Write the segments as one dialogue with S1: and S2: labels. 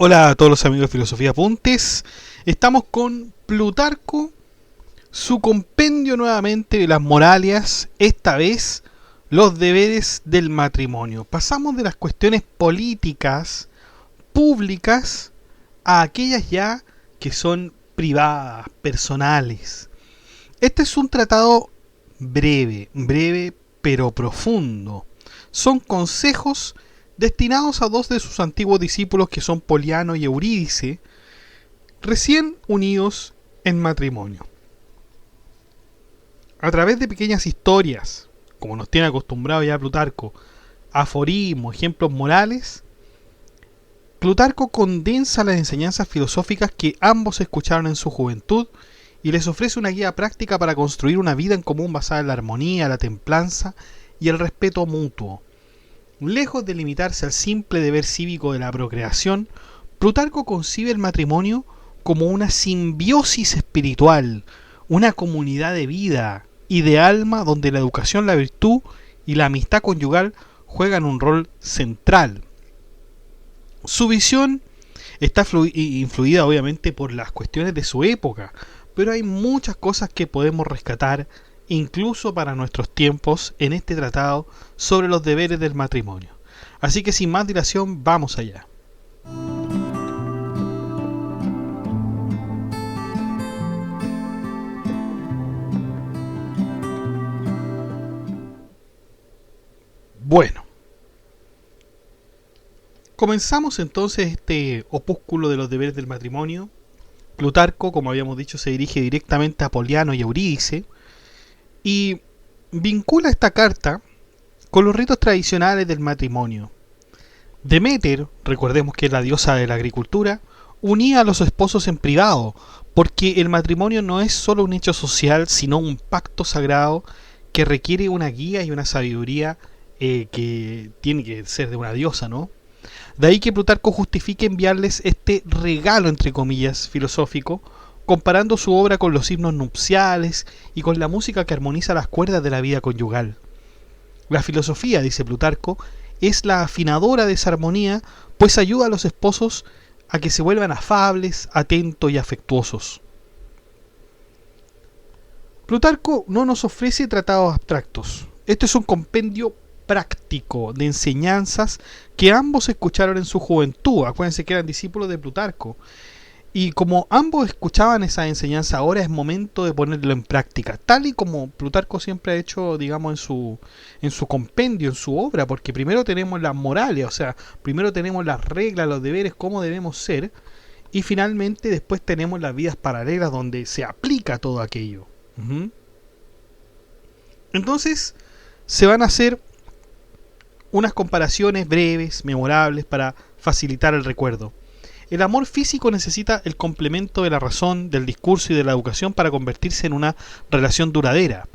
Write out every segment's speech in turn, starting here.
S1: Hola a todos los amigos de Filosofía Apuntes. Estamos con Plutarco, su compendio nuevamente de las moralias, esta vez los deberes del matrimonio. Pasamos de las cuestiones políticas, públicas, a aquellas ya que son privadas, personales. Este es un tratado breve pero profundo. Son consejos destinados a dos de sus antiguos discípulos que son Poliano y Eurídice, recién unidos en matrimonio. A través de pequeñas historias, como nos tiene acostumbrado ya Plutarco, aforismos, ejemplos morales, Plutarco condensa las enseñanzas filosóficas que ambos escucharon en su juventud y les ofrece una guía práctica para construir una vida en común basada en la armonía, la templanza y el respeto mutuo. Lejos de limitarse al simple deber cívico de la procreación, Plutarco concibe el matrimonio como una simbiosis espiritual, una comunidad de vida y de alma donde la educación, la virtud y la amistad conyugal juegan un rol central. Su visión está influida obviamente por las cuestiones de su época, pero hay muchas cosas que podemos rescatar incluso para nuestros tiempos en este tratado sobre los deberes del matrimonio. Así que sin más dilación, vamos allá. Bueno, comenzamos entonces este opúsculo de los deberes del matrimonio. Plutarco, como habíamos dicho, se dirige directamente a Poliano y Eurídice y vincula esta carta con los ritos tradicionales del matrimonio. Deméter, recordemos que es la diosa de la agricultura, unía a los esposos en privado, porque el matrimonio no es solo un hecho social, sino un pacto sagrado que requiere una guía y una sabiduría que tiene que ser de una diosa, ¿no? De ahí que Plutarco justifique enviarles este regalo, entre comillas, filosófico, comparando su obra con los himnos nupciales y con la música que armoniza las cuerdas de la vida conyugal. La filosofía, dice Plutarco, es la afinadora de esa armonía, pues ayuda a los esposos a que se vuelvan afables, atentos y afectuosos. Plutarco no nos ofrece tratados abstractos. Este es un compendio práctico de enseñanzas que ambos escucharon en su juventud. Acuérdense que eran discípulos de Plutarco. Y como ambos escuchaban esa enseñanza, ahora es momento de ponerlo en práctica, tal y como Plutarco siempre ha hecho, digamos, en su compendio, en su obra, porque primero tenemos las morales, o sea, primero tenemos las reglas, los deberes, cómo debemos ser, y finalmente después tenemos las vidas paralelas donde se aplica todo aquello. Entonces, se van a hacer unas comparaciones breves, memorables, para facilitar el recuerdo. El amor físico necesita el complemento de la razón, del discurso y de la educación para convertirse en una relación duradera.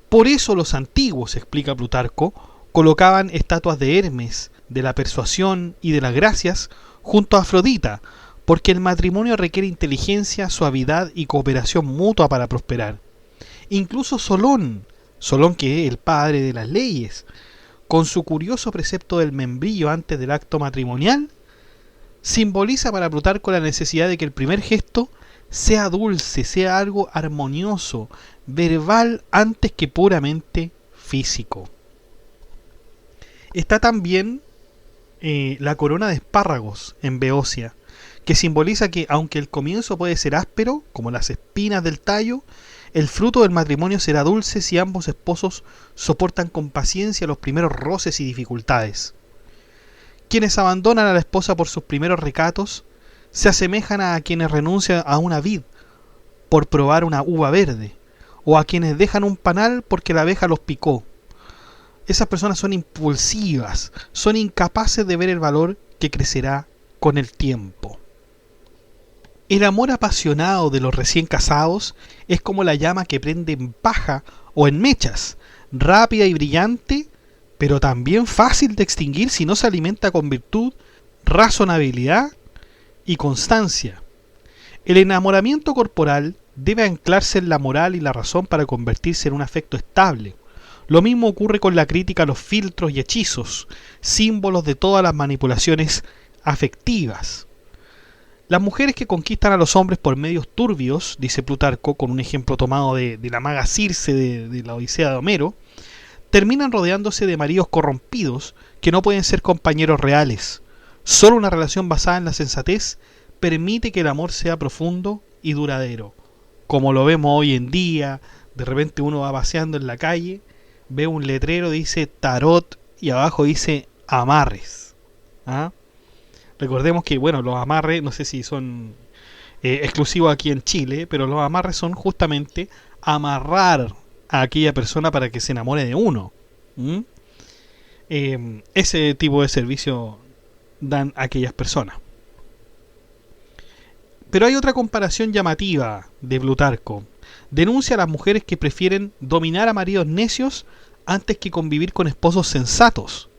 S1: Por eso los antiguos, explica Plutarco, colocaban estatuas de Hermes, de la persuasión y de las gracias junto a Afrodita, porque el matrimonio requiere inteligencia, suavidad y cooperación mutua para prosperar. Incluso Solón que es el padre de las leyes, con su curioso precepto del membrillo antes del acto matrimonial, simboliza para Plutarco la necesidad de que el primer gesto sea dulce, sea algo armonioso, verbal antes que puramente físico. Está también la corona de espárragos en Beocia, que simboliza que aunque el comienzo puede ser áspero, como las espinas del tallo, el fruto del matrimonio será dulce si ambos esposos soportan con paciencia los primeros roces y dificultades. Quienes abandonan a la esposa por sus primeros recatos se asemejan a quienes renuncian a una vid por probar una uva verde, o a quienes dejan un panal porque la abeja los picó. Esas personas son impulsivas, son incapaces de ver el valor que crecerá con el tiempo. El amor apasionado de los recién casados es como la llama que prende en paja o en mechas, rápida y brillante, pero también fácil de extinguir si no se alimenta con virtud, razonabilidad y constancia. El enamoramiento corporal debe anclarse en la moral y la razón para convertirse en un afecto estable. Lo mismo ocurre con la crítica a los filtros y hechizos, símbolos de todas las manipulaciones afectivas. Las mujeres que conquistan a los hombres por medios turbios, dice Plutarco, con un ejemplo tomado de la maga Circe de la Odisea de Homero, terminan rodeándose de maridos corrompidos que no pueden ser compañeros reales. Solo una relación basada en la sensatez permite que el amor sea profundo y duradero. Como lo vemos hoy en día, de repente uno va paseando en la calle, ve un letrero, dice tarot y abajo dice amarres. ¿Ah? Recordemos que, bueno, los amarres, no sé si son exclusivos aquí en Chile, pero los amarres son justamente amarrar a aquella persona para que se enamore de uno. ¿Mm? Ese tipo de servicio dan aquellas personas. Pero hay otra comparación llamativa de Plutarco. Denuncia a las mujeres que prefieren dominar a maridos necios antes que convivir con esposos sensatos.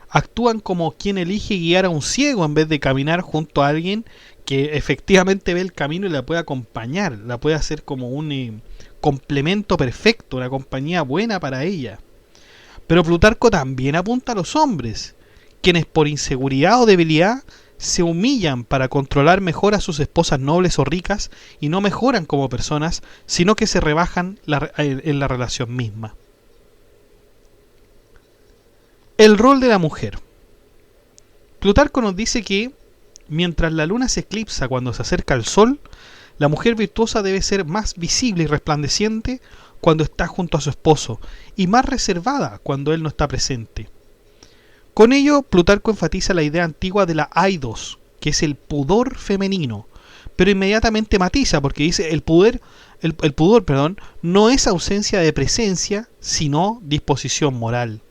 S1: Actúan como quien elige guiar a un ciego en vez de caminar junto a alguien que efectivamente ve el camino y la puede acompañar, la puede hacer como un complemento perfecto, una compañía buena para ella. Pero Plutarco también apunta a los hombres, quienes por inseguridad o debilidad se humillan para controlar mejor a sus esposas nobles o ricas y no mejoran como personas, sino que se rebajan en la relación misma. El rol de la mujer. Plutarco nos dice que mientras la luna se eclipsa cuando se acerca al sol, la mujer virtuosa debe ser más visible y resplandeciente cuando está junto a su esposo y más reservada cuando él no está presente. Con ello, Plutarco enfatiza la idea antigua de la aidos, que es el pudor femenino, pero inmediatamente matiza porque dice el pudor, no es ausencia de presencia, sino disposición moral.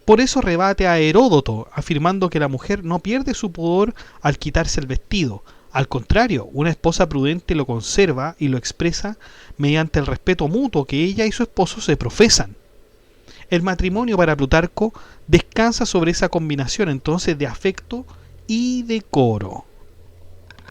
S1: Por eso rebate a Heródoto, afirmando que la mujer no pierde su pudor al quitarse el vestido. Al contrario, una esposa prudente lo conserva y lo expresa mediante el respeto mutuo que ella y su esposo se profesan. El matrimonio para Plutarco descansa sobre esa combinación entonces de afecto y decoro.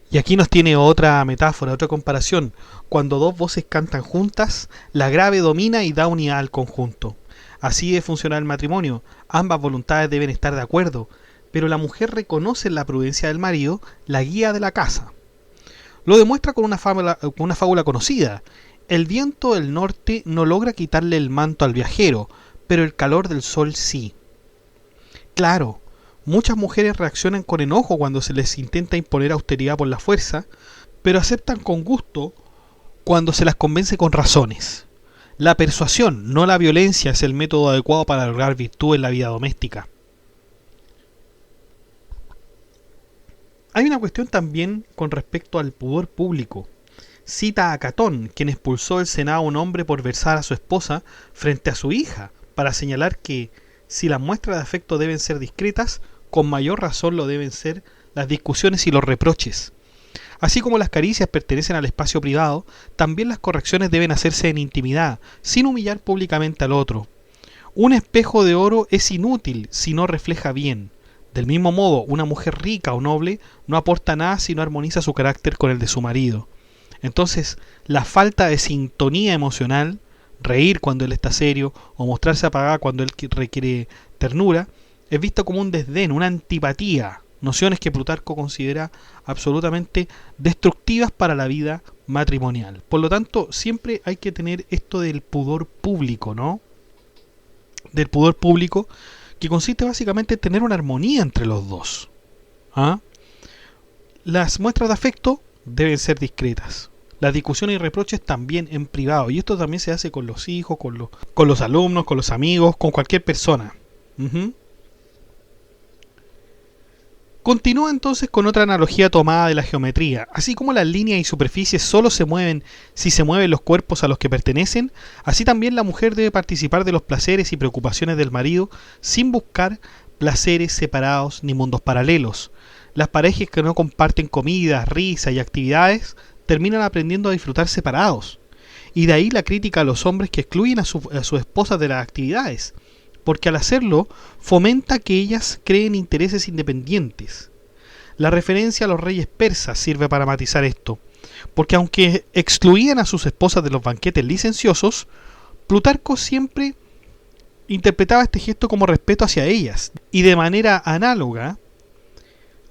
S1: Y aquí nos tiene otra metáfora, otra comparación. Cuando dos voces cantan juntas, la grave domina y da unidad al conjunto. Así debe funcionar el matrimonio. Ambas voluntades deben estar de acuerdo, pero la mujer reconoce en la prudencia del marido la guía de la casa. Lo demuestra con una fábula conocida. El viento del norte no logra quitarle el manto al viajero, pero el calor del sol sí. Claro, muchas mujeres reaccionan con enojo cuando se les intenta imponer austeridad por la fuerza, pero aceptan con gusto cuando se las convence con razones. La persuasión, no la violencia, es el método adecuado para lograr virtud en la vida doméstica. Hay una cuestión también con respecto al pudor público. Cita a Catón, quien expulsó del Senado a un hombre por versar a su esposa frente a su hija, para señalar que si las muestras de afecto deben ser discretas, con mayor razón lo deben ser las discusiones y los reproches. Así como las caricias pertenecen al espacio privado, también las correcciones deben hacerse en intimidad, sin humillar públicamente al otro. Un espejo de oro es inútil si no refleja bien. Del mismo modo, una mujer rica o noble no aporta nada si no armoniza su carácter con el de su marido. Entonces, la falta de sintonía emocional, reír cuando él está serio o mostrarse apagada cuando él requiere ternura, es vista como un desdén, una antipatía, nociones que Plutarco considera absolutamente destructivas para la vida matrimonial. Por lo tanto, siempre hay que tener esto del pudor público, ¿no? Del pudor público, que consiste básicamente en tener una armonía entre los dos. ¿Ah? Las muestras de afecto deben ser discretas. Las discusiones y reproches también en privado. Y esto también se hace con los hijos, con los alumnos, con los amigos, con cualquier persona. Continúa entonces con otra analogía tomada de la geometría. Así como las líneas y superficies solo se mueven si se mueven los cuerpos a los que pertenecen, así también la mujer debe participar de los placeres y preocupaciones del marido sin buscar placeres separados ni mundos paralelos. Las parejas que no comparten comidas, risas y actividades terminan aprendiendo a disfrutar separados. Y de ahí la crítica a los hombres que excluyen a sus esposas de las actividades, porque al hacerlo fomenta que ellas creen intereses independientes. La referencia a los reyes persas sirve para matizar esto, porque aunque excluían a sus esposas de los banquetes licenciosos, Plutarco siempre interpretaba este gesto como respeto hacia ellas, y de manera análoga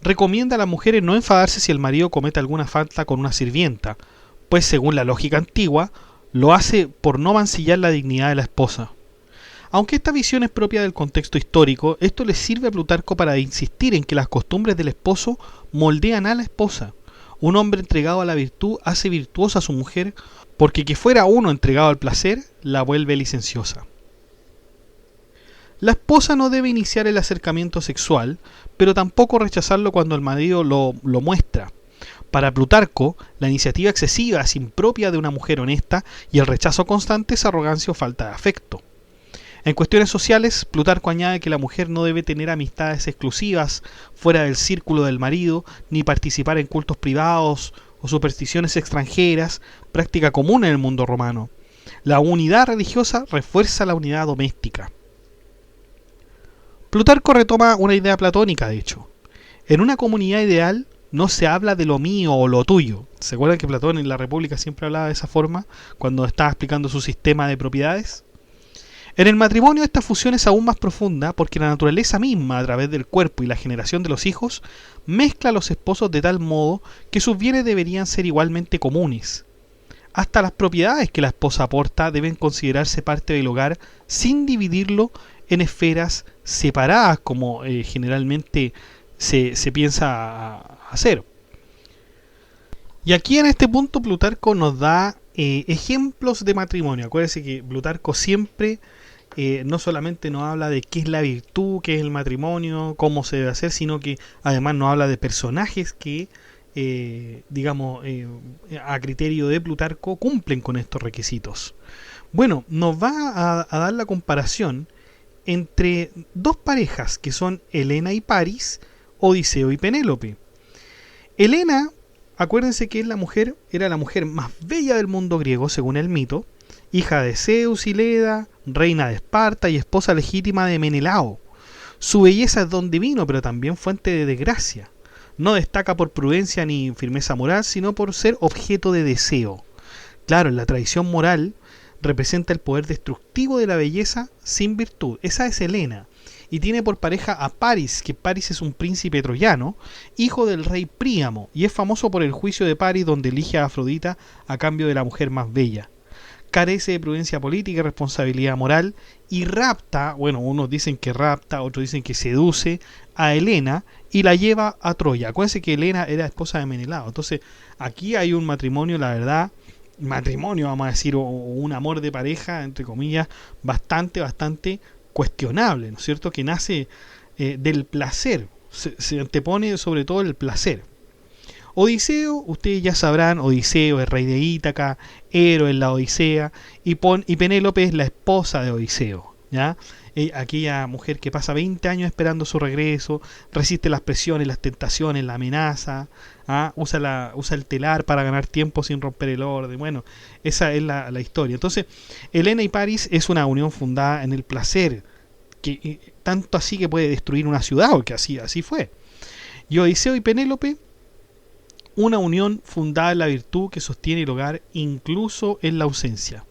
S1: Recomienda a las mujeres no enfadarse si el marido comete alguna falta con una sirvienta, pues según la lógica antigua, lo hace por no mancillar la dignidad de la esposa. Aunque esta visión es propia del contexto histórico, esto le sirve a Plutarco para insistir en que las costumbres del esposo moldean a la esposa. Un hombre entregado a la virtud hace virtuosa a su mujer, porque que fuera uno entregado al placer, la vuelve licenciosa. La esposa no debe iniciar el acercamiento sexual, pero tampoco rechazarlo cuando el marido lo muestra. Para Plutarco, la iniciativa excesiva es impropia de una mujer honesta y el rechazo constante es arrogancia o falta de afecto. En cuestiones sociales, Plutarco añade que la mujer no debe tener amistades exclusivas fuera del círculo del marido, ni participar en cultos privados o supersticiones extranjeras, práctica común en el mundo romano. La unidad religiosa refuerza la unidad doméstica. Plutarco retoma una idea platónica, de hecho. En una comunidad ideal no se habla de lo mío o lo tuyo. ¿Se acuerdan que Platón en la República siempre hablaba de esa forma cuando estaba explicando su sistema de propiedades? En el matrimonio esta fusión es aún más profunda porque la naturaleza misma, a través del cuerpo y la generación de los hijos, mezcla a los esposos de tal modo que sus bienes deberían ser igualmente comunes. Hasta las propiedades que la esposa aporta deben considerarse parte del hogar sin dividirlo en esferas separadas como generalmente se piensa hacer. Y aquí en este punto Plutarco nos da ejemplos de matrimonio. Acuérdense que Plutarco siempre no solamente nos habla de qué es la virtud, qué es el matrimonio, cómo se debe hacer, sino que además nos habla de personajes que, a criterio de Plutarco, cumplen con estos requisitos. Bueno, nos va a dar la comparación entre dos parejas que son Helena y Paris, Odiseo y Penélope. Helena, acuérdense que era la mujer más bella del mundo griego según el mito, hija de Zeus y Leda, reina de Esparta y esposa legítima de Menelao. Su belleza es don divino, pero también fuente de desgracia. No destaca por prudencia ni firmeza moral, sino por ser objeto de deseo. Claro, en la tradición moral representa el poder destructivo de la belleza sin virtud. Esa es Helena. Y tiene por pareja a Paris, que Paris es un príncipe troyano, hijo del rey Príamo, y es famoso por el juicio de Paris donde elige a Afrodita a cambio de la mujer más bella. Carece de prudencia política y responsabilidad moral y rapta, bueno, unos dicen que rapta, otros dicen que seduce a Helena y la lleva a Troya. Acuérdense que Helena era esposa de Menelao. Entonces aquí hay un matrimonio, la verdad, vamos a decir, o un amor de pareja, entre comillas, bastante cuestionable, ¿no es cierto? Que nace del placer, se antepone sobre todo el placer. Odiseo, ustedes ya sabrán, Odiseo es rey de Ítaca, héroe en la Odisea, y Penélope es la esposa de Odiseo, ¿ya? Aquella mujer que pasa 20 años esperando su regreso, resiste las presiones, las tentaciones, la amenaza, usa el telar para ganar tiempo sin romper el orden. Bueno, esa es la historia. Entonces, Helena y Paris es una unión fundada en el placer, que tanto así que puede destruir una ciudad, porque así fue. Y Odiseo y Penélope, una unión fundada en la virtud que sostiene el hogar incluso en la ausencia.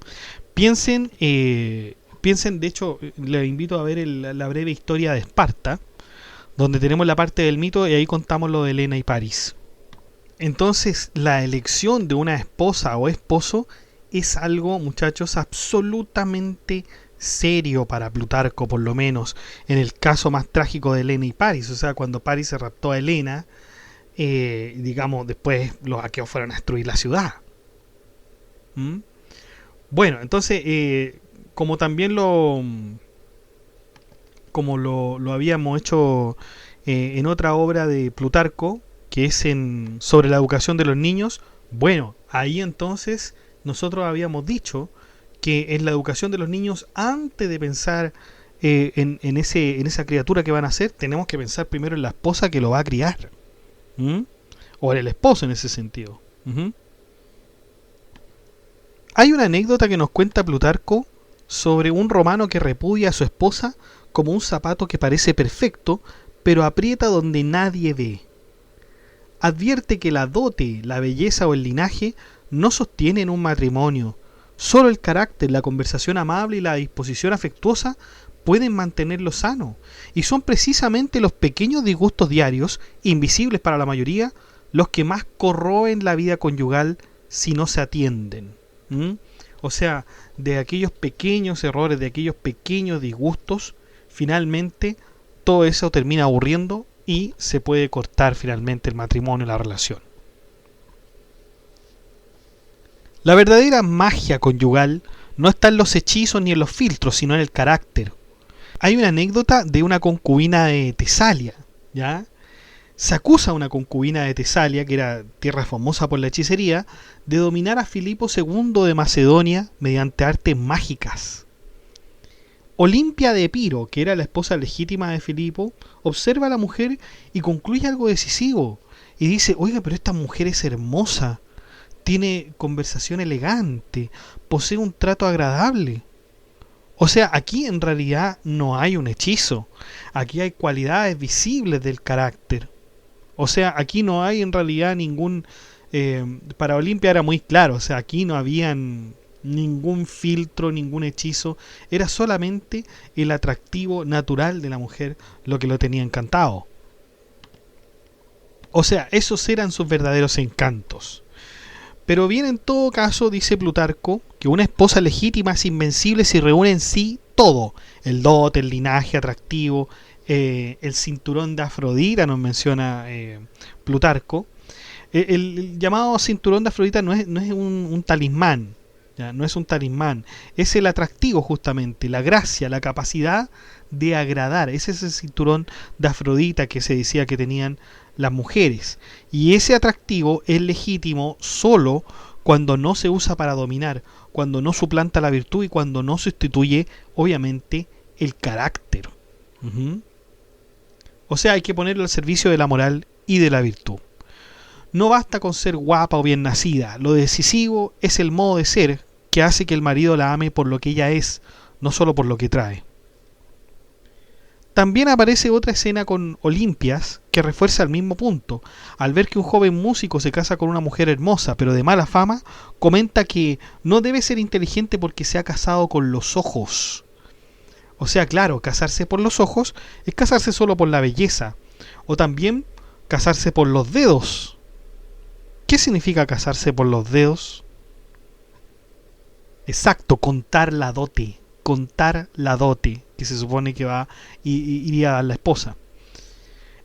S1: Piensen, de hecho, les invito a ver la breve historia de Esparta, donde tenemos la parte del mito y ahí contamos lo de Helena y Paris. Entonces, la elección de una esposa o esposo es algo, muchachos, absolutamente serio para Plutarco, por lo menos en el caso más trágico de Helena y Paris. O sea, cuando Paris se raptó a Helena, después los aqueos fueron a destruir la ciudad. Bueno, entonces, como también lo habíamos hecho en otra obra de Plutarco, que es sobre la educación de los niños, bueno, ahí entonces nosotros habíamos dicho que en la educación de los niños, antes de pensar en esa criatura que van a ser, tenemos que pensar primero en la esposa que lo va a criar. O en el esposo en ese sentido. Hay una anécdota que nos cuenta Plutarco sobre un romano que repudia a su esposa como un zapato que parece perfecto, pero aprieta donde nadie ve. Advierte que la dote, la belleza o el linaje no sostienen un matrimonio. Solo el carácter, la conversación amable y la disposición afectuosa pueden mantenerlo sano. Y son precisamente los pequeños disgustos diarios, invisibles para la mayoría, los que más corroen la vida conyugal si no se atienden. ¿Mm? O sea, de aquellos pequeños errores, de aquellos pequeños disgustos, finalmente todo eso termina aburriendo y se puede cortar finalmente el matrimonio, la relación. La verdadera magia conyugal no está en los hechizos ni en los filtros, sino en el carácter. Hay una anécdota de una concubina de Tesalia, ¿ya? Se acusa a una concubina de Tesalia, que era tierra famosa por la hechicería, de dominar a Filipo II de Macedonia mediante artes mágicas. Olimpia de Epiro, que era la esposa legítima de Filipo, observa a la mujer y concluye algo decisivo. Y dice, oiga, pero esta mujer es hermosa, tiene conversación elegante, posee un trato agradable. O sea, aquí en realidad no hay un hechizo, aquí hay cualidades visibles del carácter. O sea, aquí no hay en realidad ningún... para Olimpia era muy claro, o sea, aquí no había ningún filtro, ningún hechizo, era solamente el atractivo natural de la mujer lo que lo tenía encantado. O sea, esos eran sus verdaderos encantos. Pero bien, en todo caso, dice Plutarco, que una esposa legítima es invencible si reúne en sí todo: el dote, el linaje atractivo, el cinturón de Afrodita, nos menciona Plutarco. El llamado cinturón de Afrodita no es un talismán, ¿ya? No es un talismán, es el atractivo justamente, la gracia, la capacidad de agradar. Ese es el cinturón de Afrodita que se decía que tenían las mujeres. Y ese atractivo es legítimo solo cuando no se usa para dominar, cuando no suplanta la virtud y cuando no sustituye, obviamente, el carácter. O sea, hay que ponerlo al servicio de la moral y de la virtud. No basta con ser guapa o bien nacida, lo decisivo es el modo de ser que hace que el marido la ame por lo que ella es, no solo por lo que trae. También aparece otra escena con Olimpias que refuerza el mismo punto. Al ver que un joven músico se casa con una mujer hermosa pero de mala fama, comenta que no debe ser inteligente porque se ha casado con los ojos. O sea, claro, casarse por los ojos es casarse solo por la belleza, o también casarse por los dedos. ¿Qué significa casarse por los dedos? Exacto, contar la dote que se supone que iría a dar la esposa.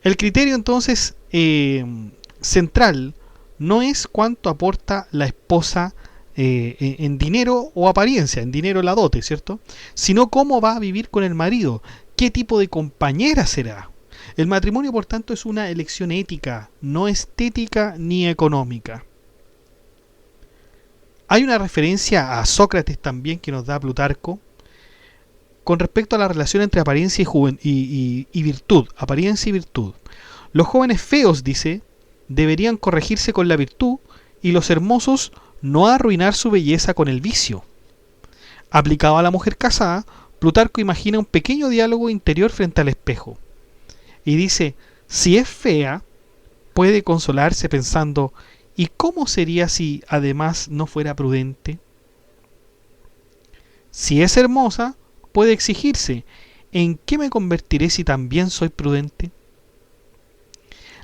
S1: El criterio entonces central no es cuánto aporta la esposa en dinero o apariencia, en dinero la dote, ¿cierto? Sino cómo va a vivir con el marido, qué tipo de compañera será. El matrimonio, por tanto, es una elección ética, no estética ni económica. Hay una referencia a Sócrates también que nos da Plutarco con respecto a la relación entre apariencia y virtud, apariencia y virtud. Los jóvenes feos, dice, deberían corregirse con la virtud y los hermosos no arruinar su belleza con el vicio. Aplicado a la mujer casada, Plutarco imagina un pequeño diálogo interior frente al espejo. Y dice, si es fea, puede consolarse pensando, ¿y cómo sería si además no fuera prudente? Si es hermosa, puede exigirse, ¿en qué me convertiré si también soy prudente?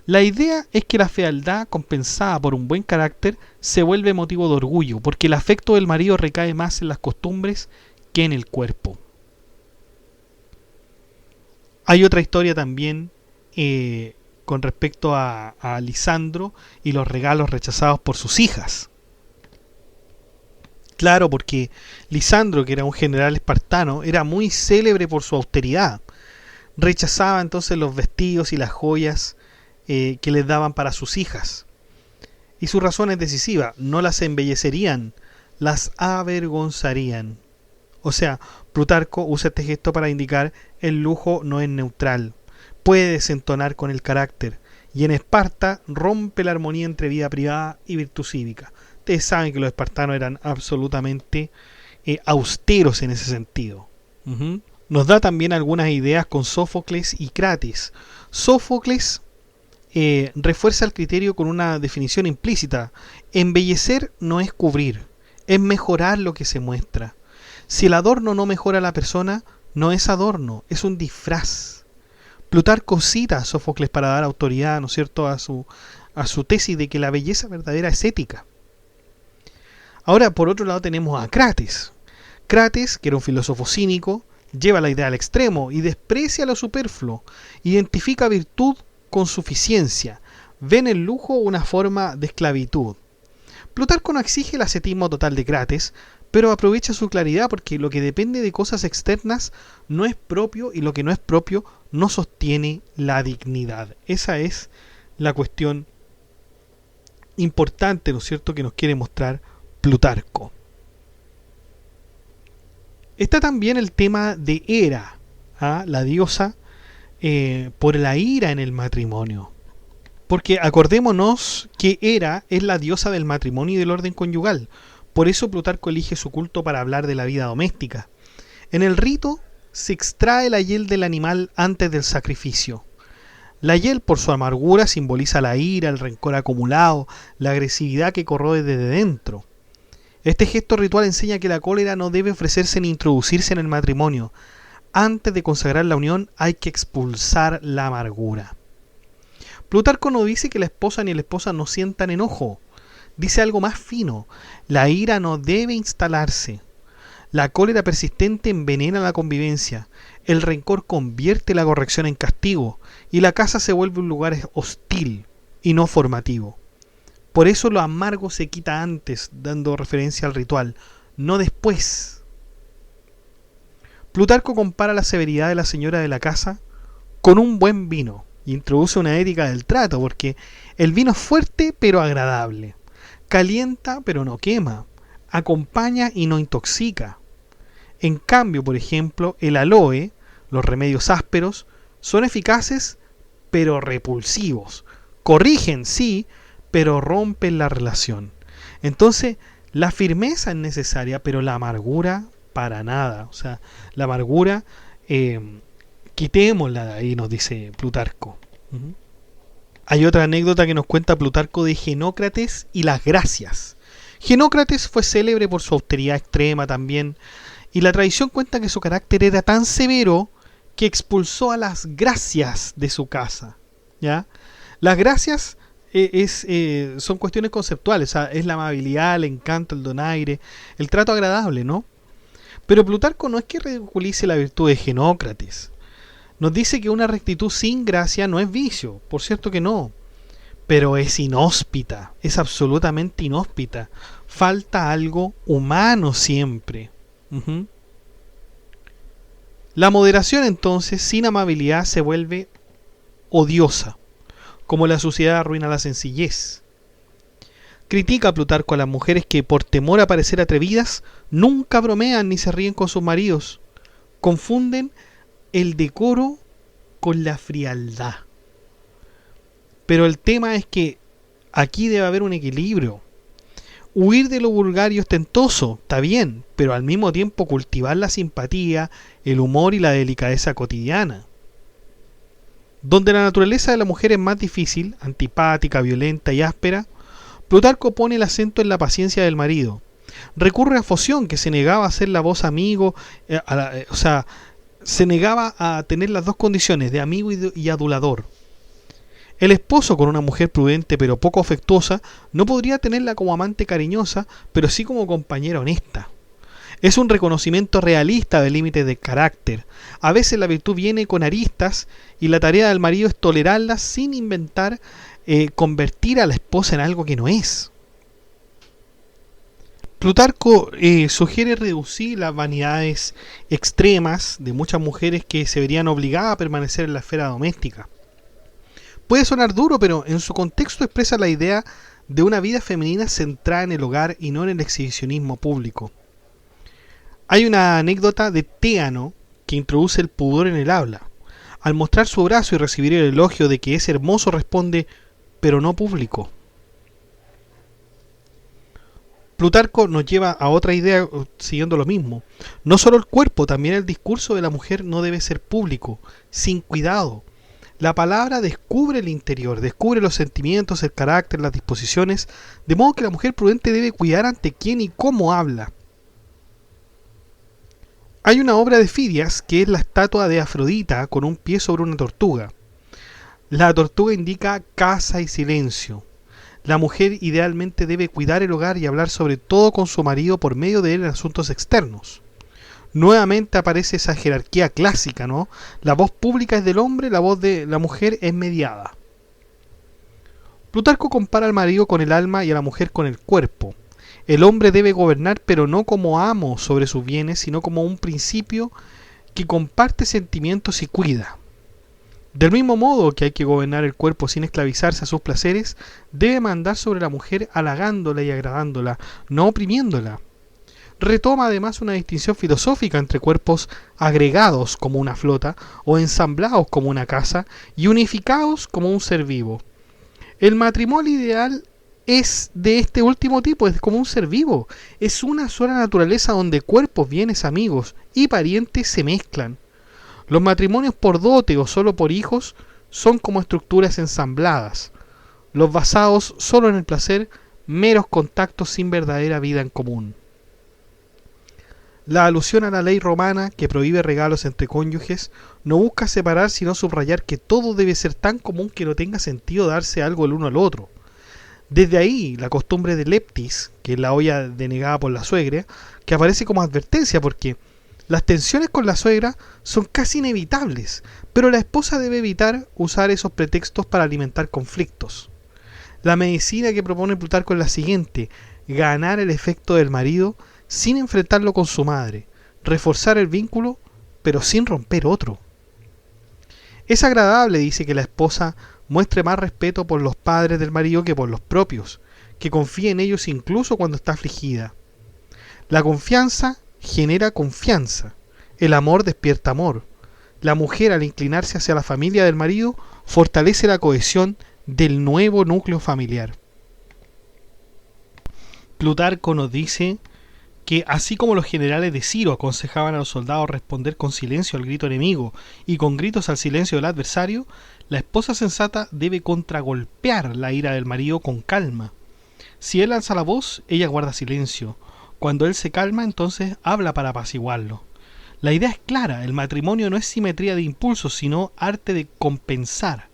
S1: La idea es que la fealdad compensada por un buen carácter se vuelve motivo de orgullo, porque el afecto del marido recae más en las costumbres que en el cuerpo. Hay otra historia también con respecto a Lisandro y los regalos rechazados por sus hijas. Claro, porque Lisandro, que era un general espartano, era muy célebre por su austeridad. Rechazaba entonces los vestidos y las joyas que les daban para sus hijas. Y su razón es decisiva: no las embellecerían, las avergonzarían. O sea, Plutarco usa este gesto para indicar el lujo no es neutral, puede desentonar con el carácter, y en Esparta rompe la armonía entre vida privada y virtud cívica. Ustedes saben que los espartanos eran absolutamente austeros en ese sentido. Nos da también algunas ideas con Sófocles y Crates. Sófocles refuerza el criterio con una definición implícita: embellecer no es cubrir, es mejorar lo que se muestra. Si el adorno no mejora a la persona, no es adorno, es un disfraz. Plutarco cita a Sófocles para dar autoridad, ¿no es cierto?, a su tesis de que la belleza verdadera es ética. Ahora, por otro lado, tenemos a Crates. Crates, que era un filósofo cínico, lleva la idea al extremo y desprecia lo superfluo, identifica virtud con suficiencia, ve en el lujo una forma de esclavitud. Plutarco no exige el ascetismo total de Crates, pero aprovecha su claridad porque lo que depende de cosas externas no es propio y lo que no es propio no sostiene la dignidad. Esa es la cuestión importante, ¿no es cierto?, que nos quiere mostrar Plutarco. Está también el tema de Hera, la diosa, por la ira en el matrimonio. Porque acordémonos que Hera es la diosa del matrimonio y del orden conyugal. Por eso Plutarco elige su culto para hablar de la vida doméstica. En el rito se extrae la hiel del animal antes del sacrificio. La hiel, por su amargura, simboliza la ira, el rencor acumulado, la agresividad que corroe desde dentro. Este gesto ritual enseña que la cólera no debe ofrecerse ni introducirse en el matrimonio. Antes de consagrar la unión hay que expulsar la amargura. Plutarco no dice que la esposa ni la esposa no sientan enojo. Dice algo más fino. La ira no debe instalarse. La cólera persistente envenena la convivencia. El rencor convierte la corrección en castigo. Y la casa se vuelve un lugar hostil y no formativo. Por eso lo amargo se quita antes, dando referencia al ritual, no después. Plutarco compara la severidad de la señora de la casa con un buen vino. Y introduce una ética del trato, porque el vino es fuerte pero agradable. Calienta pero no quema. Acompaña y no intoxica. En cambio, por ejemplo, el aloe, los remedios ásperos, son eficaces pero repulsivos. Corrigen, sí, pero rompen la relación. Entonces, la firmeza es necesaria, pero la amargura para nada. O sea, la amargura, quitémosla de ahí, nos dice Plutarco. Hay otra anécdota que nos cuenta Plutarco de Genócrates y las gracias. Genócrates fue célebre por su austeridad extrema también, y la tradición cuenta que su carácter era tan severo que expulsó a las gracias de su casa. ¿Ya? Las gracias son cuestiones conceptuales, o sea, es la amabilidad, el encanto, el donaire, el trato agradable, ¿no? Pero Plutarco no es que ridiculice la virtud de Genócrates. Nos dice que una rectitud sin gracia no es vicio, por cierto que no, pero es inhóspita, es absolutamente inhóspita. Falta algo humano siempre. La moderación entonces, sin amabilidad, se vuelve odiosa, como la suciedad arruina la sencillez. Critica a Plutarco a las mujeres que, por temor a parecer atrevidas, nunca bromean ni se ríen con sus maridos. Confunden el decoro con la frialdad. Pero el tema es que aquí debe haber un equilibrio. Huir de lo vulgar y ostentoso, está bien, pero al mismo tiempo cultivar la simpatía, el humor y la delicadeza cotidiana. Donde la naturaleza de la mujer es más difícil, antipática, violenta y áspera, Plutarco pone el acento en la paciencia del marido. Recurre a Foción, que se negaba a ser la voz amigo, se negaba a tener las dos condiciones, de amigo y adulador. El esposo, con una mujer prudente pero poco afectuosa, no podría tenerla como amante cariñosa, pero sí como compañera honesta. Es un reconocimiento realista de límites de carácter. A veces la virtud viene con aristas y la tarea del marido es tolerarlas sin inventar, convertir a la esposa en algo que no es. Plutarco sugiere reducir las vanidades extremas de muchas mujeres que se verían obligadas a permanecer en la esfera doméstica. Puede sonar duro, pero en su contexto expresa la idea de una vida femenina centrada en el hogar y no en el exhibicionismo público. Hay una anécdota de Téano que introduce el pudor en el habla. Al mostrar su brazo y recibir el elogio de que es hermoso, responde, pero no público. Plutarco nos lleva a otra idea siguiendo lo mismo. No solo el cuerpo, también el discurso de la mujer no debe ser público, sin cuidado. La palabra descubre el interior, descubre los sentimientos, el carácter, las disposiciones, de modo que la mujer prudente debe cuidar ante quién y cómo habla. Hay una obra de Fidias que es la estatua de Afrodita con un pie sobre una tortuga. La tortuga indica casa y silencio. La mujer idealmente debe cuidar el hogar y hablar sobre todo con su marido por medio de él en asuntos externos. Nuevamente aparece esa jerarquía clásica, ¿no? La voz pública es del hombre, la voz de la mujer es mediada. Plutarco compara al marido con el alma y a la mujer con el cuerpo. El hombre debe gobernar, pero no como amo sobre sus bienes, sino como un principio que comparte sentimientos y cuida. Del mismo modo que hay que gobernar el cuerpo sin esclavizarse a sus placeres, debe mandar sobre la mujer halagándola y agradándola, no oprimiéndola. Retoma además una distinción filosófica entre cuerpos agregados como una flota o ensamblados como una casa y unificados como un ser vivo. El matrimonio ideal es de este último tipo, es como un ser vivo. Es una sola naturaleza donde cuerpos, bienes, amigos y parientes se mezclan. Los matrimonios por dote o solo por hijos son como estructuras ensambladas. Los basados solo en el placer, meros contactos sin verdadera vida en común. La alusión a la ley romana que prohíbe regalos entre cónyuges no busca separar sino subrayar que todo debe ser tan común que no tenga sentido darse algo el uno al otro. Desde ahí la costumbre de leptis, que es la olla denegada por la suegra, que aparece como advertencia porque las tensiones con la suegra son casi inevitables, pero la esposa debe evitar usar esos pretextos para alimentar conflictos. La medicina que propone Plutarco es la siguiente: ganar el efecto del marido sin enfrentarlo con su madre, reforzar el vínculo, pero sin romper otro. Es agradable, dice, que la esposa muestre más respeto por los padres del marido que por los propios, que confíe en ellos incluso cuando está afligida. La confianza genera confianza, el amor despierta amor. La mujer, al inclinarse hacia la familia del marido, fortalece la cohesión del nuevo núcleo familiar. Plutarco nos dice que así como los generales de Ciro aconsejaban a los soldados responder con silencio al grito enemigo y con gritos al silencio del adversario, la esposa sensata debe contragolpear la ira del marido con calma. Si él alza la voz, ella guarda silencio. Cuando él se calma, entonces habla para apaciguarlo. La idea es clara: el matrimonio no es simetría de impulsos, sino arte de compensar.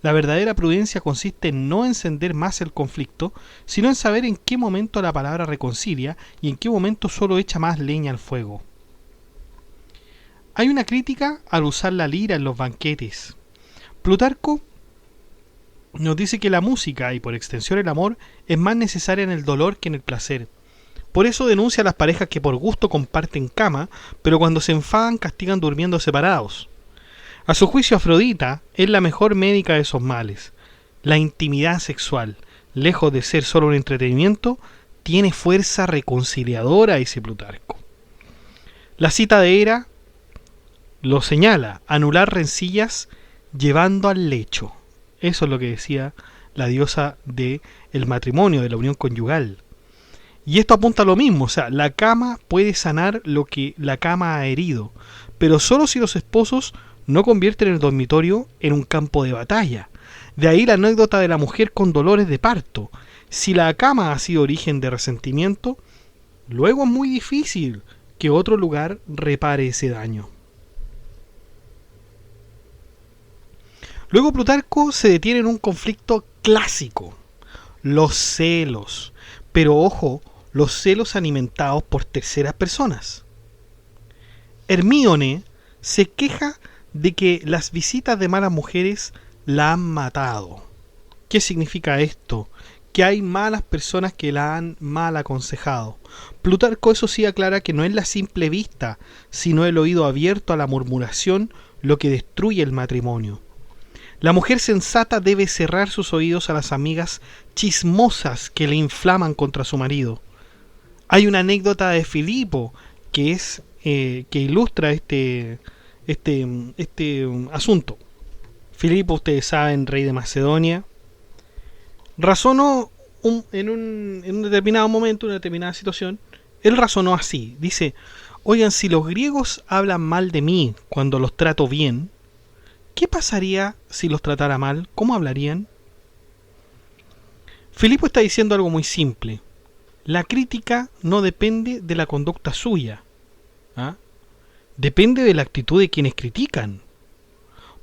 S1: La verdadera prudencia consiste en no encender más el conflicto, sino en saber en qué momento la palabra reconcilia y en qué momento solo echa más leña al fuego. Hay una crítica al usar la lira en los banquetes. Plutarco nos dice que la música, y por extensión el amor, es más necesaria en el dolor que en el placer. Por eso denuncia a las parejas que por gusto comparten cama, pero cuando se enfadan castigan durmiendo separados. A su juicio, Afrodita es la mejor médica de esos males. La intimidad sexual, lejos de ser solo un entretenimiento, tiene fuerza reconciliadora, dice Plutarco. La cita de Hera lo señala: anular rencillas llevando al lecho. Eso es lo que decía la diosa del matrimonio, de la unión conyugal. Y esto apunta a lo mismo, o sea, la cama puede sanar lo que la cama ha herido, pero solo si los esposos no convierten el dormitorio en un campo de batalla. De ahí la anécdota de la mujer con dolores de parto. Si la cama ha sido origen de resentimiento, luego es muy difícil que otro lugar repare ese daño. Luego Plutarco se detiene en un conflicto clásico: los celos. Pero ojo, los celos alimentados por terceras personas. Hermíone se queja de que las visitas de malas mujeres la han matado. ¿Qué significa esto? Que hay malas personas que la han mal aconsejado. Plutarco, eso sí, aclara que no es la simple vista, sino el oído abierto a la murmuración lo que destruye el matrimonio. La mujer sensata debe cerrar sus oídos a las amigas chismosas que le inflaman contra su marido. Hay una anécdota de Filipo que es que ilustra este asunto. Filipo, ustedes saben, rey de Macedonia, razonó en un determinado momento, una determinada situación. Él razonó así: dice, oigan, si los griegos hablan mal de mí cuando los trato bien, ¿qué pasaría si los tratara mal? ¿Cómo hablarían? Filipo está diciendo algo muy simple: la crítica no depende de la conducta suya, ¿ah? depende de la actitud de quienes critican.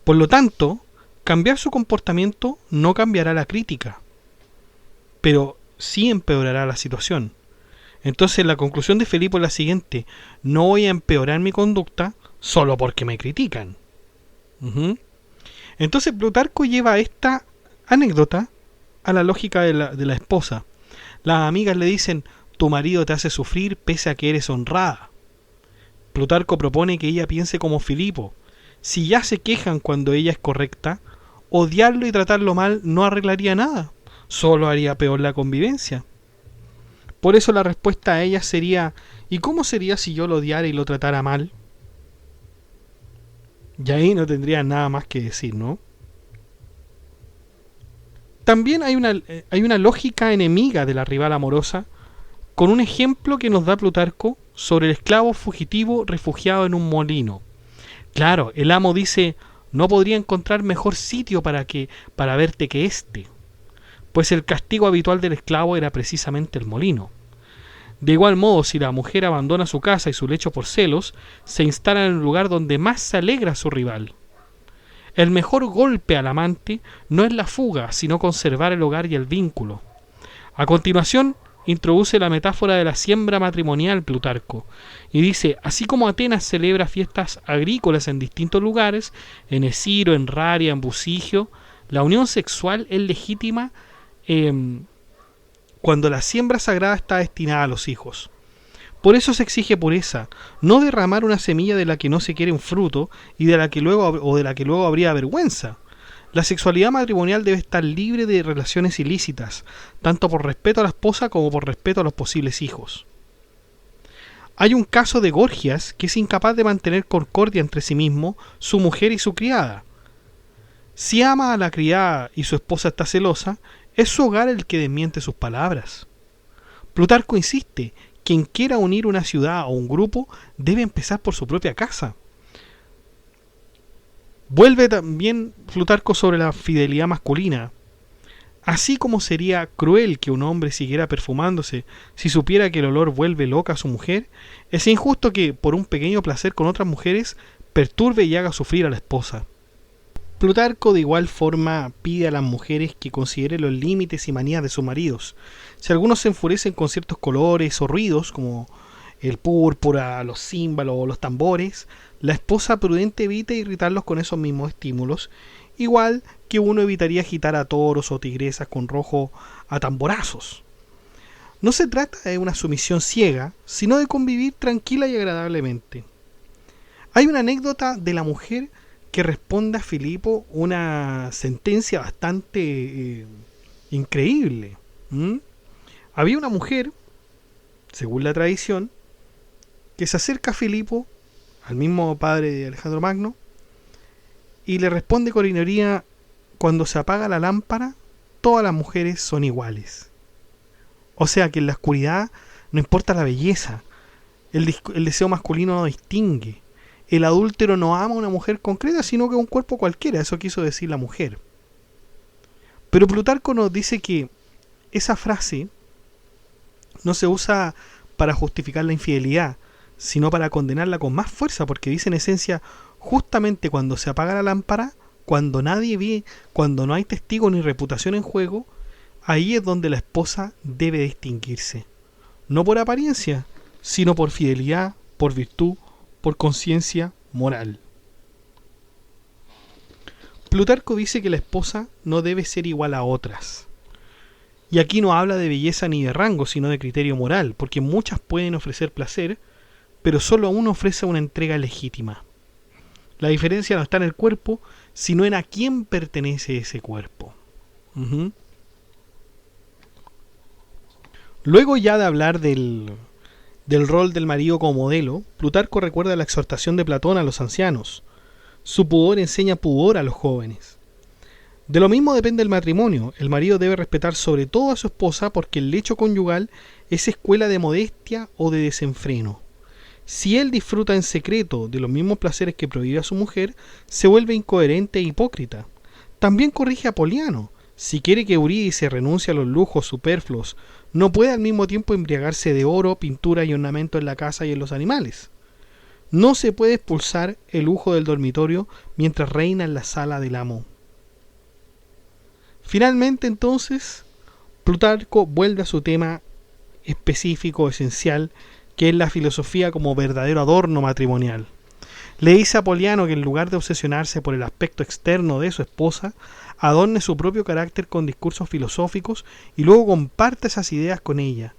S1: Por lo tanto, cambiar su comportamiento no cambiará la crítica, pero sí empeorará la situación. Entonces la conclusión de Felipo es la siguiente: no voy a empeorar mi conducta solo porque me critican. Entonces Plutarco lleva esta anécdota a la lógica de la esposa. Las amigas le dicen: tu marido te hace sufrir pese a que eres honrada. Plutarco propone que ella piense como Filipo: si ya se quejan cuando ella es correcta, odiarlo y tratarlo mal no arreglaría nada, solo haría peor la convivencia. Por eso la respuesta a ella sería: ¿y cómo sería si yo lo odiara y lo tratara mal? Y ahí no tendría nada más que decir, ¿no? También hay una lógica enemiga de la rival amorosa, con un ejemplo que nos da Plutarco sobre el esclavo fugitivo refugiado en un molino. Claro, el amo dice: no podría encontrar mejor sitio para verte que este, pues el castigo habitual del esclavo era precisamente el molino. De igual modo, si la mujer abandona su casa y su lecho por celos, se instala en el lugar donde más se alegra a su rival. El mejor golpe al amante no es la fuga, sino conservar el hogar y el vínculo. A continuación, introduce la metáfora de la siembra matrimonial Plutarco, y dice: así como Atenas celebra fiestas agrícolas en distintos lugares, en Esciro, en Raria, en Busigio, la unión sexual es legítima cuando la siembra sagrada está destinada a los hijos. Por eso se exige pureza, no derramar una semilla de la que no se quiere un fruto y de la que luego habría vergüenza. La sexualidad matrimonial debe estar libre de relaciones ilícitas, tanto por respeto a la esposa como por respeto a los posibles hijos. Hay un caso de Gorgias, que es incapaz de mantener concordia entre sí mismo, su mujer y su criada. Si ama a la criada y su esposa está celosa, es su hogar el que desmiente sus palabras. Plutarco insiste: quien quiera unir una ciudad o un grupo debe empezar por su propia casa. Vuelve también Plutarco sobre la fidelidad masculina. Así como sería cruel que un hombre siguiera perfumándose si supiera que el olor vuelve loca a su mujer, es injusto que, por un pequeño placer con otras mujeres, perturbe y haga sufrir a la esposa. Plutarco de igual forma pide a las mujeres que consideren los límites y manías de sus maridos. Si algunos se enfurecen con ciertos colores o ruidos, como el púrpura, los címbalos o los tambores, la esposa prudente evita irritarlos con esos mismos estímulos, igual que uno evitaría agitar a toros o tigresas con rojo a tamborazos. No se trata de una sumisión ciega, sino de convivir tranquila y agradablemente. Hay una anécdota de la mujer que responde a Filipo una sentencia bastante increíble. Había una mujer, según la tradición, que se acerca a Filipo, al mismo padre de Alejandro Magno, y le responde con ironía: cuando se apaga la lámpara, todas las mujeres son iguales. O sea que en la oscuridad no importa la belleza, el deseo masculino no distingue. El adúltero no ama a una mujer concreta, sino que a un cuerpo cualquiera. Eso quiso decir la mujer. Pero Plutarco nos dice que esa frase no se usa para justificar la infidelidad, sino para condenarla con más fuerza, porque dice en esencia: justamente cuando se apaga la lámpara, cuando nadie ve, cuando no hay testigo ni reputación en juego, ahí es donde la esposa debe distinguirse. No por apariencia, sino por fidelidad, por virtud, por conciencia moral. Plutarco dice que la esposa no debe ser igual a otras. Y aquí no habla de belleza ni de rango, sino de criterio moral, porque muchas pueden ofrecer placer, pero solo uno ofrece una entrega legítima. La diferencia no está en el cuerpo, sino en a quién pertenece ese cuerpo. Luego ya de hablar del rol del marido como modelo, Plutarco recuerda la exhortación de Platón a los ancianos: su pudor enseña pudor a los jóvenes. De lo mismo depende el matrimonio. El marido debe respetar sobre todo a su esposa, porque el lecho conyugal es escuela de modestia o de desenfreno. Si él disfruta en secreto de los mismos placeres que prohíbe a su mujer, se vuelve incoherente e hipócrita. También corrige a Poliano: si quiere que Eurídice renuncie a los lujos superfluos, no puede al mismo tiempo embriagarse de oro, pintura y ornamento en la casa y en los animales. No se puede expulsar el lujo del dormitorio mientras reina en la sala del amo. Finalmente, entonces, Plutarco vuelve a su tema específico, esencial, que es la filosofía como verdadero adorno matrimonial. Le dice a Poliano que en lugar de obsesionarse por el aspecto externo de su esposa, adorne su propio carácter con discursos filosóficos y luego comparte esas ideas con ella.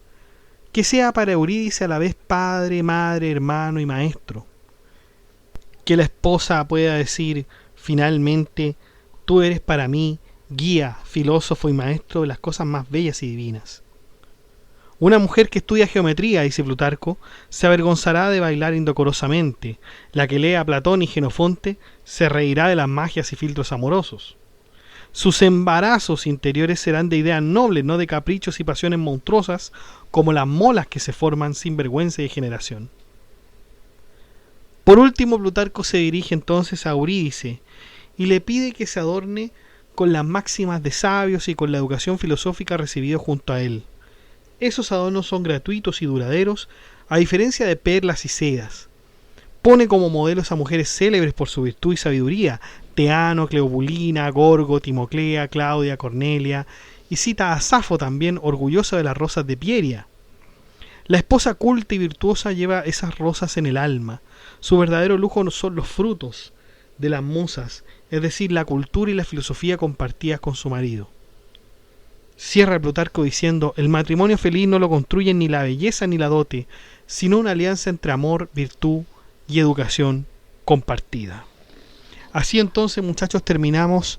S1: Que sea para Eurídice a la vez padre, madre, hermano y maestro. Que la esposa pueda decir finalmente: tú eres para mí guía, filósofo y maestro de las cosas más bellas y divinas. Una mujer que estudia geometría, dice Plutarco, se avergonzará de bailar indecorosamente. La que lea a Platón y Jenofonte se reirá de las magias y filtros amorosos. Sus embarazos interiores serán de ideas nobles, no de caprichos y pasiones monstruosas, como las molas que se forman sin vergüenza y degeneración. Por último, Plutarco se dirige entonces a Eurídice y le pide que se adorne con las máximas de sabios y con la educación filosófica recibida junto a él. Esos adornos son gratuitos y duraderos, a diferencia de perlas y sedas. Pone como modelos a mujeres célebres por su virtud y sabiduría: Teano, Cleobulina, Gorgo, Timoclea, Claudia, Cornelia, y cita a Safo también, orgullosa de las rosas de Pieria. La esposa culta y virtuosa lleva esas rosas en el alma. Su verdadero lujo no son los frutos de las musas, es decir, la cultura y la filosofía compartidas con su marido. Cierra Plutarco diciendo: el matrimonio feliz no lo construyen ni la belleza ni la dote, sino una alianza entre amor, virtud y educación compartida. Así entonces, muchachos, terminamos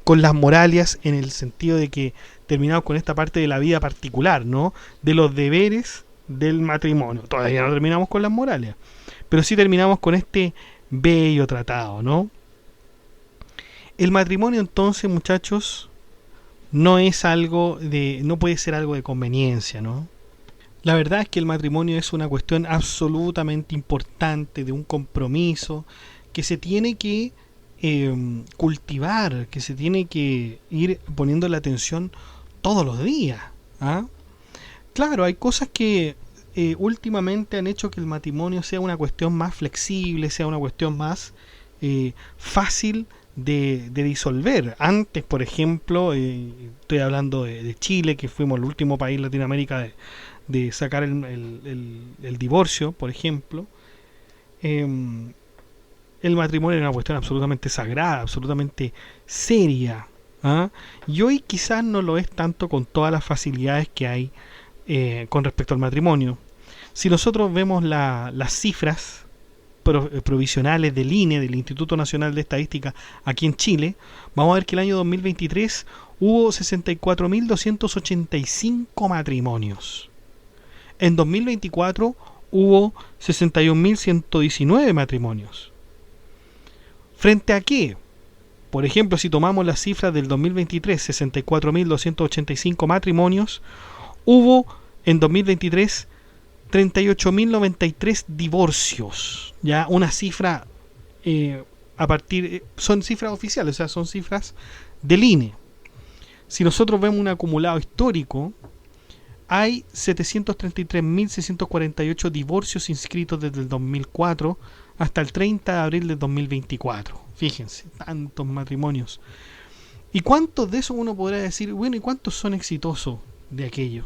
S1: con las moralias, en el sentido de que terminamos con esta parte de la vida particular, ¿no? De los deberes del matrimonio. Todavía no terminamos con las moralias, pero sí terminamos con este bello tratado, ¿no? El matrimonio, entonces, muchachos, no es algo de, no puede ser algo de conveniencia, ¿no? La verdad es que el matrimonio es una cuestión absolutamente importante, de un compromiso que se tiene que cultivar, que se tiene que ir poniendo la atención todos los días, ¿ah? Claro, hay cosas que últimamente han hecho que el matrimonio sea una cuestión más flexible, sea una cuestión más fácil de disolver. Antes, por ejemplo, estoy hablando de Chile, que fuimos el último país en Latinoamérica de sacar el divorcio, por ejemplo. El matrimonio era una cuestión absolutamente sagrada, absolutamente seria, ¿ah? Y hoy quizás no lo es tanto, con todas las facilidades que hay con respecto al matrimonio. Si nosotros vemos las cifras provisionales del INE, del Instituto Nacional de Estadística, aquí en Chile, vamos a ver que el año 2023 hubo 64.285 matrimonios. En 2024 hubo 61.119 matrimonios. ¿Frente a qué? Por ejemplo, si tomamos las cifras del 2023, 64.285 matrimonios, hubo en 2023 38.093 divorcios. Ya una cifra son cifras oficiales, o sea, son cifras del INE. Si nosotros vemos un acumulado histórico, hay 733.648 divorcios inscritos desde el 2004 hasta el 30 de abril de 2024. Fíjense, tantos matrimonios. ¿Y cuántos de esos uno podrá decir, bueno, y cuántos son exitosos de aquello?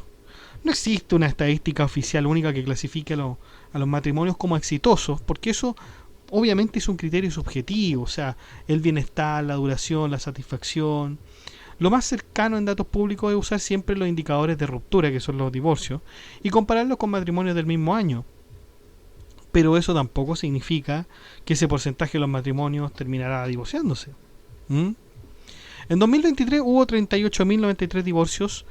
S1: No existe una estadística oficial única que clasifique a los matrimonios como exitosos, porque eso obviamente es un criterio subjetivo, o sea, el bienestar, la duración, la satisfacción. Lo más cercano en datos públicos es usar siempre los indicadores de ruptura, que son los divorcios, y compararlos con matrimonios del mismo año. Pero eso tampoco significa que ese porcentaje de los matrimonios terminará divorciándose. En 2023 hubo 38.093 divorcios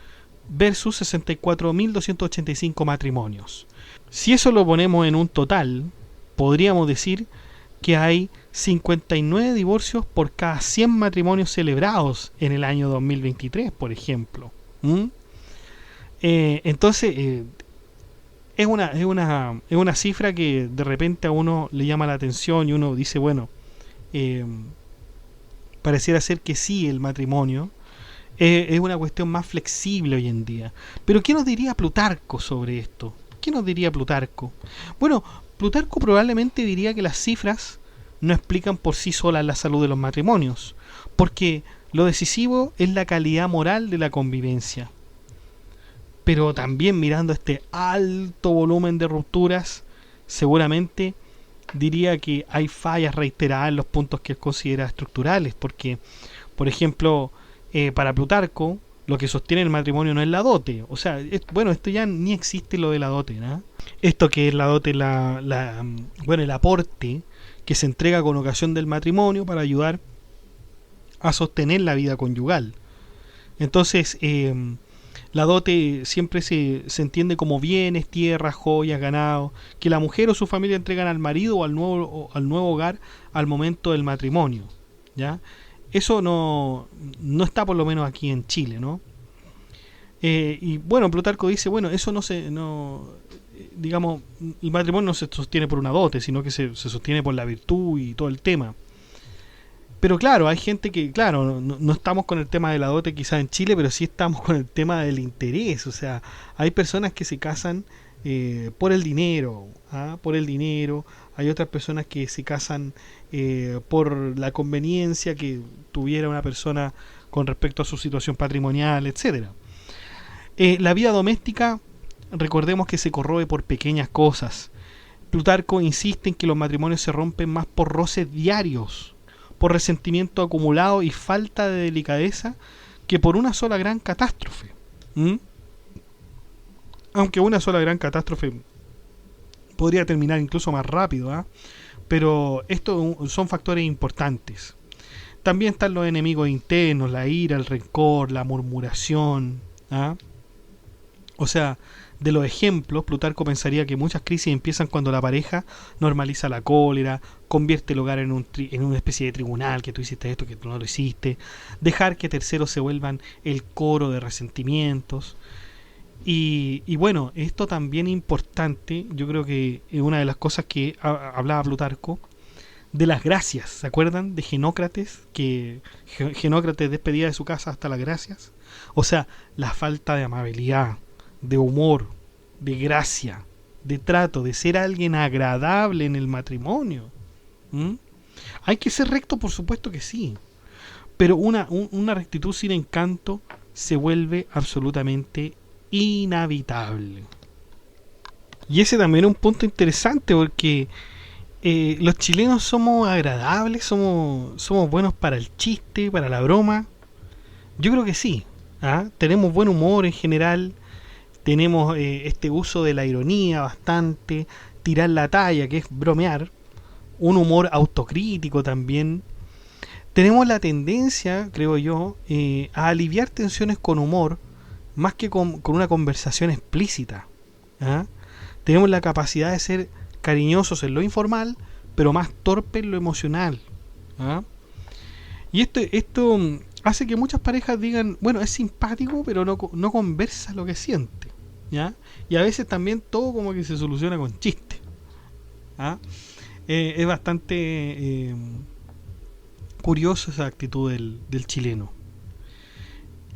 S1: versus 64.285 matrimonios. Si eso lo ponemos en un total, podríamos decir que hay 59 divorcios por cada 100 matrimonios celebrados en el año 2023, por ejemplo. Entonces, es una cifra que de repente a uno le llama la atención y uno dice, bueno, pareciera ser que sí, el matrimonio es una cuestión más flexible hoy en día. Pero ¿qué nos diría Plutarco sobre esto? ¿Qué nos diría Plutarco? Bueno, Plutarco probablemente diría que las cifras no explican por sí solas la salud de los matrimonios, porque lo decisivo es la calidad moral de la convivencia. Pero también mirando este alto volumen de rupturas, seguramente diría que hay fallas reiteradas en los puntos que él considera estructurales, porque, por ejemplo, para Plutarco, lo que sostiene el matrimonio no es la dote. O sea, bueno, esto ya ni existe lo de la dote, ¿no? Esto que es la dote, bueno, el aporte que se entrega con ocasión del matrimonio para ayudar a sostener la vida conyugal. Entonces, la dote siempre se entiende como bienes, tierras, joyas, ganado, que la mujer o su familia entregan al marido o al nuevo hogar al momento del matrimonio, ¿ya? Eso no está por lo menos aquí en Chile, ¿no? Y bueno, Plutarco dice, bueno, eso digamos, el matrimonio no se sostiene por una dote, sino que se sostiene por la virtud y todo el tema. Pero claro, hay gente que, claro, no estamos con el tema de la dote quizás en Chile, pero sí estamos con el tema del interés. O sea, hay personas que se casan por el dinero, ¿ah? Por el dinero. Hay otras personas que se casan por la conveniencia que tuviera una persona con respecto a su situación patrimonial, etcétera. La vida doméstica, recordemos que se corroe por pequeñas cosas. Plutarco insiste en que los matrimonios se rompen más por roces diarios, por resentimiento acumulado y falta de delicadeza, que por una sola gran catástrofe. Aunque una sola gran catástrofe podría terminar incluso más rápido, ¿eh? Pero estos son factores importantes. También están los enemigos internos, la ira, el rencor, la murmuración, ¿ah? O sea, de los ejemplos, Plutarco pensaría que muchas crisis empiezan cuando la pareja normaliza la cólera, convierte el hogar en una especie de tribunal, que tú hiciste esto, que tú no lo hiciste, dejar que terceros se vuelvan el coro de resentimientos. Y bueno, esto también es importante, yo creo que es una de las cosas que hablaba Plutarco, de las gracias. ¿Se acuerdan de Genócrates? Que Genócrates despedía de su casa hasta las gracias. O sea, la falta de amabilidad, de humor, de gracia, de trato, de ser alguien agradable en el matrimonio. Hay que ser recto, por supuesto que sí, pero una rectitud sin encanto se vuelve absolutamente inhabitable. Y ese también es un punto interesante, porque los chilenos somos agradables, somos buenos para el chiste, para la broma. Yo creo que sí, ¿ah? Tenemos buen humor en general. Tenemos este uso de la ironía bastante, tirar la talla, que es bromear, un humor autocrítico también. Tenemos la tendencia, creo yo, a aliviar tensiones con humor, más que con una conversación explícita, ¿ah? Tenemos la capacidad de ser cariñosos en lo informal, pero más torpe en lo emocional, ¿ah? Y esto hace que muchas parejas digan, bueno, es simpático, pero no conversa lo que siente, ¿ya? Y a veces también todo como que se soluciona con chiste, ¿ah? Es bastante curioso esa actitud del chileno.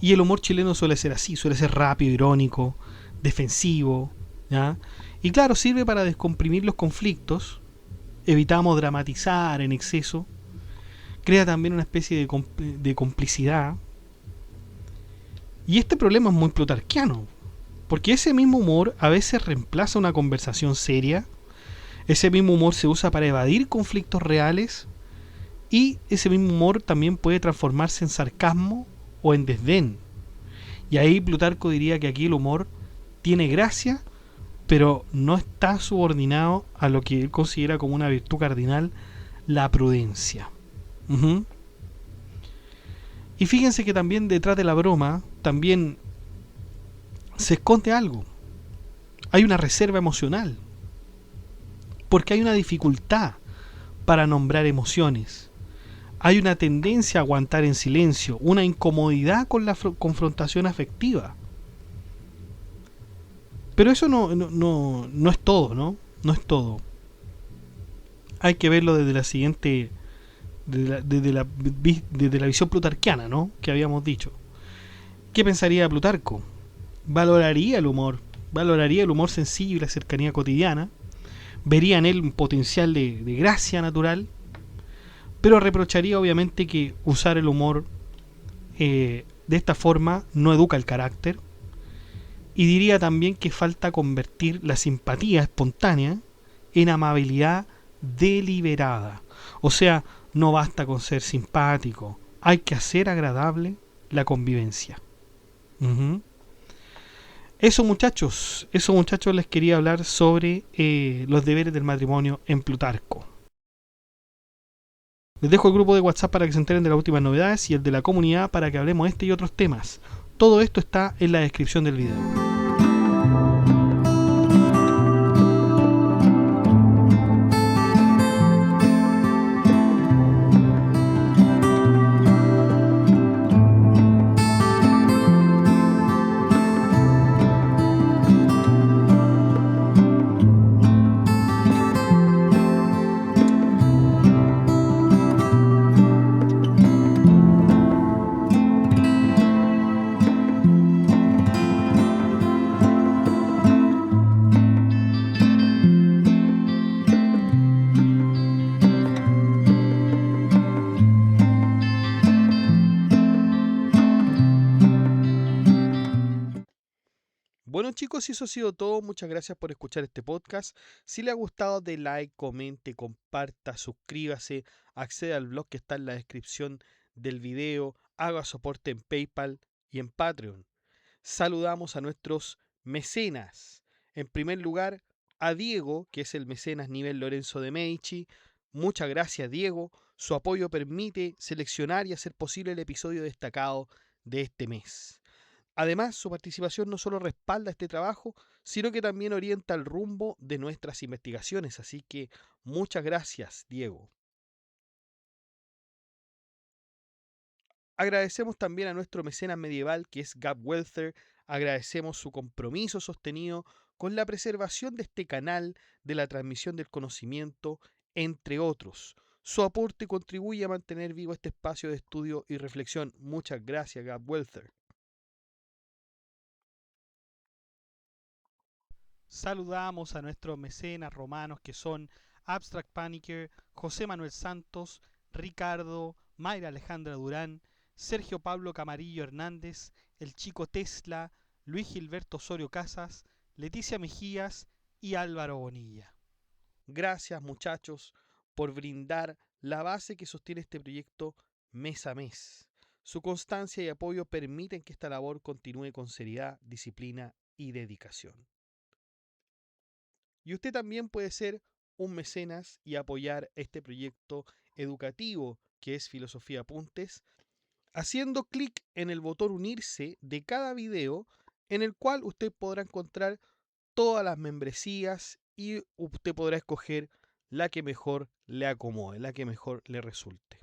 S1: Y el humor chileno suele ser así, suele ser rápido, irónico, defensivo, ¿ya? Y claro, sirve para descomprimir los conflictos. Evitamos dramatizar en exceso. Crea también una especie de complicidad. Y este problema es muy plutarquiano, porque ese mismo humor a veces reemplaza una conversación seria. Ese mismo humor se usa para evadir conflictos reales, y ese mismo humor también puede transformarse en sarcasmo o en desdén. Y ahí Plutarco diría que aquí el humor tiene gracia, pero no está subordinado a lo que él considera como una virtud cardinal, la prudencia. Y fíjense que también detrás de la broma también se esconde algo. Hay una reserva emocional, porque hay una dificultad para nombrar emociones. Hay una tendencia a aguantar en silencio, una incomodidad con la confrontación afectiva. Pero eso no es todo, ¿no? No es todo. Hay que verlo desde la siguiente, desde la visión plutarquiana, ¿no? Que habíamos dicho. ¿Qué pensaría Plutarco? Valoraría el humor sencillo y la cercanía cotidiana. vería en él un potencial de gracia natural, pero reprocharía obviamente que usar el humor de esta forma no educa el carácter, y diría también que falta convertir la simpatía espontánea en amabilidad deliberada. O sea, no basta con ser simpático, hay que hacer agradable la convivencia. Ujú. Eso muchachos les quería hablar sobre los deberes del matrimonio en Plutarco. Les dejo el grupo de WhatsApp para que se enteren de las últimas novedades y el de la comunidad para que hablemos de este y otros temas. Todo esto está en la descripción del video. Bueno chicos, y eso ha sido todo. Muchas gracias por escuchar este podcast. Si le ha gustado, de like, comente, comparta, suscríbase, acceda al blog que está en la descripción del video, haga soporte en PayPal y en Patreon. Saludamos a nuestros mecenas. En primer lugar, a Diego, que es el mecenas nivel Lorenzo de Medici. Muchas gracias, Diego. Su apoyo permite seleccionar y hacer posible el episodio destacado de este mes. Además, su participación no solo respalda este trabajo, sino que también orienta el rumbo de nuestras investigaciones. Así que muchas gracias, Diego. Agradecemos también a nuestro mecenas medieval, que es Gab Welther. Agradecemos su compromiso sostenido con la preservación de este canal, de la transmisión del conocimiento, entre otros. Su aporte contribuye a mantener vivo este espacio de estudio y reflexión. Muchas gracias, Gab Welther. Saludamos a nuestros mecenas romanos que son Abstract Paniker, José Manuel Santos, Ricardo, Mayra Alejandra Durán, Sergio Pablo Camarillo Hernández, el Chico Tesla, Luis Gilberto Osorio Casas, Leticia Mejías y Álvaro Bonilla. Gracias muchachos por brindar la base que sostiene este proyecto mes a mes. Su constancia y apoyo permiten que esta labor continúe con seriedad, disciplina y dedicación. Y usted también puede ser un mecenas y apoyar este proyecto educativo que es Filosofía Apuntes, haciendo clic en el botón unirse de cada video, en el cual usted podrá encontrar todas las membresías y usted podrá escoger la que mejor le acomode, la que mejor le resulte.